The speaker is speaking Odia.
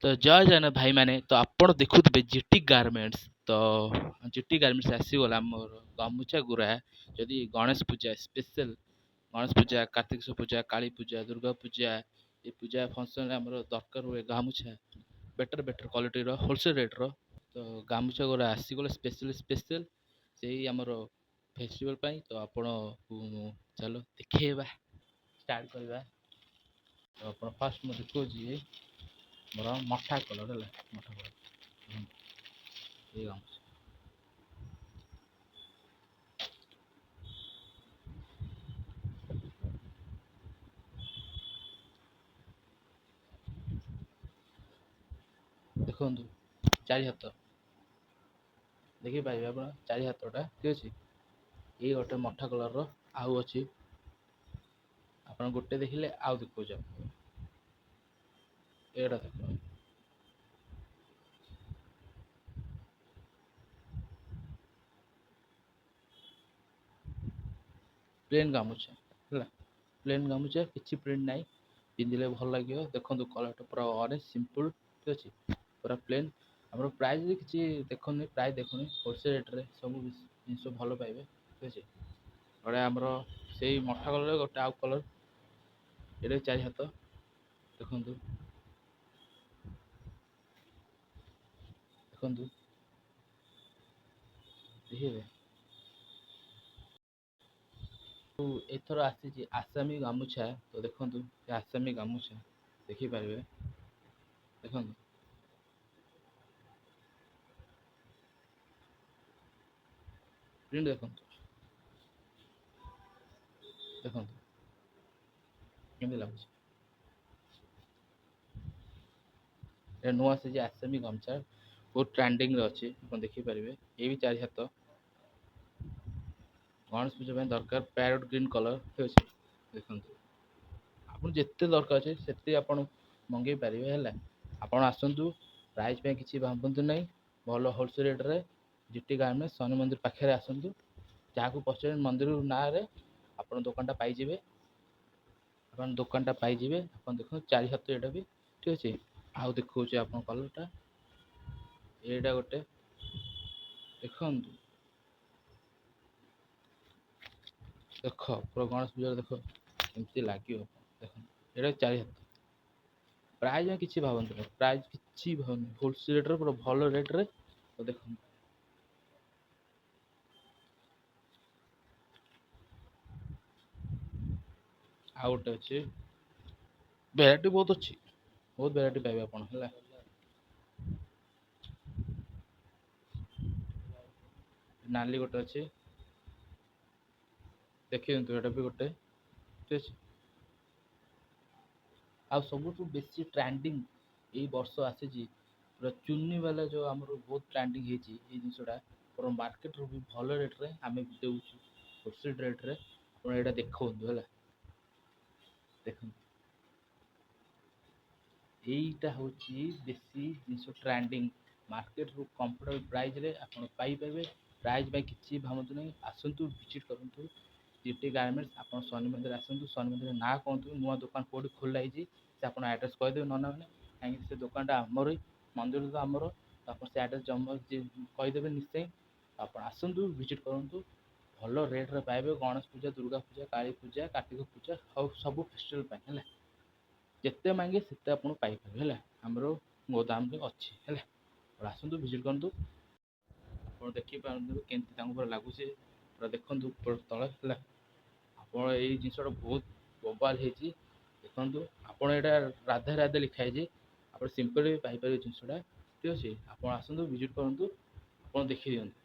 ତ ଜୟ ଜଗନ୍ନାଥ ଭାଇମାନେ। ତ ଆପଣ ଦେଖୁଥିବେ ଜିଟି ଗାର୍ମେଣ୍ଟସ୍। ତ ଜିଟି ଗାର୍ମେଣ୍ଟସ୍ ଆସିଗଲା ଆମର ଗାମୁଛା ଗୁରା। ଯଦି ଗଣେଶ ପୂଜା ସ୍ପେଶାଲ, ଗଣେଶ ପୂଜା, କାର୍ତ୍ତିକେଶ୍ୱର ପୂଜା, କାଳୀ ପୂଜା, ଦୁର୍ଗା ପୂଜା, ଏ ପୂଜା ଫଙ୍କସନ୍ରେ ଆମର ଦରକାର ହୁଏ ଗାମୁଛା ବେଟର କ୍ୱାଲିଟିର ହୋଲସେଲ୍ ରେଟ୍ର। ତ ଗାମୁଛା ଗୁରା ଆସିଗଲା ସ୍ପେଶାଲ ସେଇ ଆମର ଫେଷ୍ଟିଭାଲ ପାଇଁ। ତ ଆପଣ ଚାଲ ଦେଖେଇବା, ଷ୍ଟାର୍ଟ କରିବା। ତ ଆପଣ ଫାର୍ଷ୍ଟ ମୁଁ ଦେଖାଉଛି ମୋର ମଠା କଲର୍ ହେଲା, ମଠା କଲର୍ ଏଇ ଗାମୁଛା। ଦେଖନ୍ତୁ ଚାରି ହାତ ଦେଖିପାରିବେ ଆପଣ, ଚାରି ହାତଟା ଠିକ୍ ଅଛି। ଏଇ ଗୋଟେ ମଠା କଲର୍ର ଆଉ ଅଛି, ଆପଣ ଗୋଟେ ଦେଖିଲେ ଆଉ ଦେଖାଉଛି ଆପଣଙ୍କୁ ଏଇଟା ଦେଖ। ପ୍ଲେନ୍ ଗାମୁଛା ହେଲା, ପ୍ଲେନ୍ ଗାମୁଛା, କିଛି ପ୍ରିଣ୍ଟ ନାହିଁ, ପିନ୍ଧିଲେ ଭଲ ଲାଗିବ। ଦେଖନ୍ତୁ କଲର୍ଟା ପୁରା ଅରେଞ୍ଜ ସିମ୍ପଲ୍ ଠିକ୍ ଅଛି, ପୁରା ପ୍ଲେନ୍। ଆମର ପ୍ରାଇସ୍ ବି କିଛି ଦେଖୁନି, ପ୍ରାଇସ୍ ଦେଖୁନି, ହୋଲସେଲ୍ ରେଟ୍ରେ ସବୁ ଜିନିଷ ଭଲ ପାଇବେ ଠିକ୍ ଅଛି। ଗୋଟେ ଆମର ସେଇ ମଠା କଲର୍, ଗୋଟେ ଆଉ କଲର୍, ଏଇଟା ଚାରି ହାତ ଦେଖନ୍ତୁ, ଦେଖନ୍ତୁ ଦେଖିବେ। ଏଥର ଆସିଛି ଆସାମୀ ଗାମୁଛା। ତ ଦେଖନ୍ତୁ ସେ ଆସାମୀ ଗାମୁଛା ଦେଖିପାରିବେ, ଦେଖନ୍ତୁ ପ୍ରିଣ୍ଟ ଦେଖନ୍ତୁ, ଦେଖନ୍ତୁ କେମିତି ଲାଗୁଛି। ଏ ନୂଆ ଆସିଛି ଆସାମୀ ଗାମୁଛା, ବହୁତ ଟ୍ରେଣ୍ଡିଂରେ ଅଛି, ଆପଣ ଦେଖିପାରିବେ। ଏ ବି ଚାରି ହାତ, ଗଣେଶ ପୂଜା ପାଇଁ ଦରକାର, ପ୍ୟାରୋଟ୍ ଗ୍ରୀନ୍ କଲର୍ ଠିକ୍ ଅଛି। ଦେଖନ୍ତୁ ଆପଣ ଯେତେ ଦରକାର ଅଛି ସେତେ ଆପଣ ମଗେଇ ପାରିବେ ହେଲା। ଆପଣ ଆସନ୍ତୁ, ପ୍ରାଇସ୍ ପାଇଁ କିଛି ଭାବନ୍ତୁ ନାହିଁ, ଭଲ ହୋଲସେଲ୍ ରେଟ୍ରେ ଜିଟି ଗାର୍ମେଣ୍ଟସ୍ ଶନି ମନ୍ଦିର ପାଖରେ ଆସନ୍ତୁ। ଯାହାକୁ ପଚାରିବେ ମନ୍ଦିର ନାଁରେ ଆପଣ ଦୋକାନଟା ପାଇଯିବେ, ଆପଣ ଦେଖନ୍ତୁ ଚାରି ହାତ ଏଇଟା ବି ଠିକ୍ ଅଛି। ଆଉ ଦେଖାଉଛି ଆପଣ କଲର୍ଟା, ଏଇଟା ଗୋଟେ ଦେଖନ୍ତୁ, ଦେଖ ପୁରା ଗଣେଶ ପୂଜାରେ ଦେଖ କେମିତି ଲାଗିବ। ଦେଖନ୍ତୁ ଏଇଟା ଚାରି ହାତ, ପ୍ରାଇସ୍ କିଛି ଭାବନ୍ତୁନି, ପ୍ରାଇସ୍ କିଛି ଭାବନି, ହୋଲସେଲ୍ ରେଟ୍ରେ ପୁରା ଭଲ ରେଟ୍ରେ। ତ ଦେଖନ୍ତୁ ଆଉ ଗୋଟେ ଅଛି, ଭେରାଇଟି ବହୁତ ଅଛି, ବହୁତ ଭେରାଇଟି ପାଇବେ ଆପଣ ହେଲା। ନାଲି ଗୋଟେ ଅଛି, ଦେଖିଦିଅନ୍ତୁ ଏଇଟା ବି ଗୋଟେ ଠିକ୍ ଅଛି। ଆଉ ସବୁଠୁ ବେଶୀ ଟ୍ରେଣ୍ଡିଂ ଏଇ ବର୍ଷ ଆସିଛି ପୁରା ଚୁନି ବାଲା, ଯେଉଁ ଆମର ବହୁତ ଟ୍ରେଣ୍ଡିଂ ହେଇଛି ଏଇ ଜିନିଷଟା, ପୁରା ମାର୍କେଟରୁ ବି ଭଲ ରେଟ୍ରେ ଆମେ ବି ଦେଉଛୁ, ହୋଲସେଲ୍ ରେଟ୍ରେ। ଆପଣ ଏଇଟା ଦେଖନ୍ତୁ ହେଲା, ଦେଖନ୍ତୁ ଏଇଟା ହେଉଛି ବେଶୀ ଜିନିଷ ଟ୍ରେଣ୍ଡିଂ, ମାର୍କେଟରୁ କମ୍ଫର୍ଟେବଲ୍ ପ୍ରାଇସ୍ରେ ଆପଣ ପାଇପାରିବେ। ପ୍ରାଇସ୍ ପାଇଁ କିଛି ଭାବନ୍ତୁ ନାହିଁ, ଆସନ୍ତୁ ଭିଜିଟ୍ କରନ୍ତୁ ଜିଟି ଗାର୍ମେଣ୍ଟସ୍। ଆପଣ ଶନି ମନ୍ଦିର ଆସନ୍ତୁ, ଶନି ମନ୍ଦିର ନାଁ କୁହନ୍ତୁ, ନୂଆ ଦୋକାନ କେଉଁଠି ଖୋଲା ହେଇଛି ସେ ଆପଣ ଆଡ୍ରେସ୍ କହିଦେବେ ନନାମାନେ, କାହିଁକି ସେ ଦୋକାନଟା ଆମରି, ମନ୍ଦିର ତ ଆମର, ଆପଣ ସେ ଆଡ୍ରେସ୍ କହିଦେବେ ନିଶ୍ଚୟ। ଆପଣ ଆସନ୍ତୁ ଭିଜିଟ୍ କରନ୍ତୁ, ଭଲ ରେଟ୍ରେ ପାଇବେ। ଗଣେଶ ପୂଜା, ଦୁର୍ଗା ପୂଜା, କାଳୀ ପୂଜା, କାର୍ତ୍ତିକ ପୂଜା, ସବୁ ଫେଷ୍ଟିଭାଲ୍ ପାଇଁ ହେଲା, ଯେତେ ମାଗିବେ ସେତେ ଆପଣ ପାଇପାରିବେ ହେଲା। ଆମର ଗୋଦାମରେ ଅଛି ହେଲା, ଆପଣ ଆସନ୍ତୁ ଭିଜିଟ୍ କରନ୍ତୁ। ଆପଣ ଦେଖିପାରନ୍ତୁ କେମିତି ତାଙ୍କୁ ପୁରା ଲାଗୁଛି, ପୁରା ଦେଖନ୍ତୁ ଉପର ତଳେ ହେଲା। ଆପଣ ଏଇ ଜିନିଷଟା ବହୁତ ବୋବାଲ ହେଇଛି, ଦେଖନ୍ତୁ ଆପଣ ଏଇଟା ରାଧେ ରାଧେ ଲେଖା ହେଇଛି, ଆପଣ ସିମ୍ପଲ୍ ବି ପାଇପାରିବେ ଜିନିଷଟା ଠିକ୍ ଅଛି। ଆପଣ ଆସନ୍ତୁ ଭିଜିଟ୍ କରନ୍ତୁ, ଆପଣ ଦେଖିଦିଅନ୍ତୁ।